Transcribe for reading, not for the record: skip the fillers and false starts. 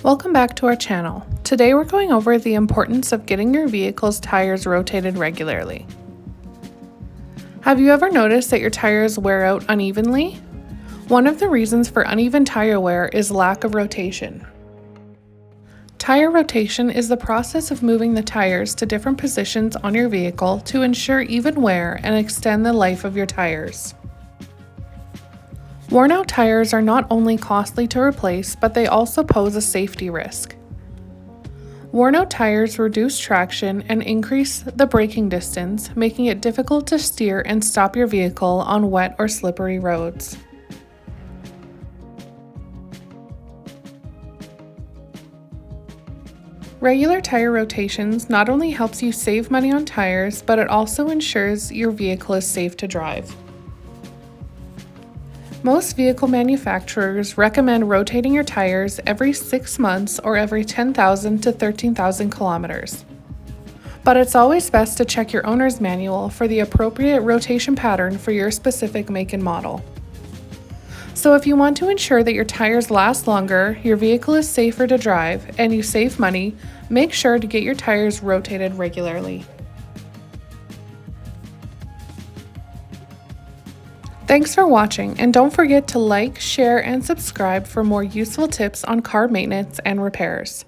Welcome back to our channel. Today we're going over the importance of getting your vehicle's tires rotated regularly. Have you ever noticed that your tires wear out unevenly? One of the reasons for uneven tire wear is lack of rotation. Tire rotation is the process of moving the tires to different positions on your vehicle to ensure even wear and extend the life of your tires. Worn-out tires are not only costly to replace, but they also pose a safety risk. Worn-out tires reduce traction and increase the braking distance, making it difficult to steer and stop your vehicle on wet or slippery roads. Regular tire rotations not only helps you save money on tires, but it also ensures your vehicle is safe to drive. Most vehicle manufacturers recommend rotating your tires every 6 months or every 10,000 to 13,000 kilometers. But it's always best to check your owner's manual for the appropriate rotation pattern for your specific make and model. So if you want to ensure that your tires last longer, your vehicle is safer to drive, and you save money, make sure to get your tires rotated regularly. Thanks for watching, and don't forget to like, share, and subscribe for more useful tips on car maintenance and repairs.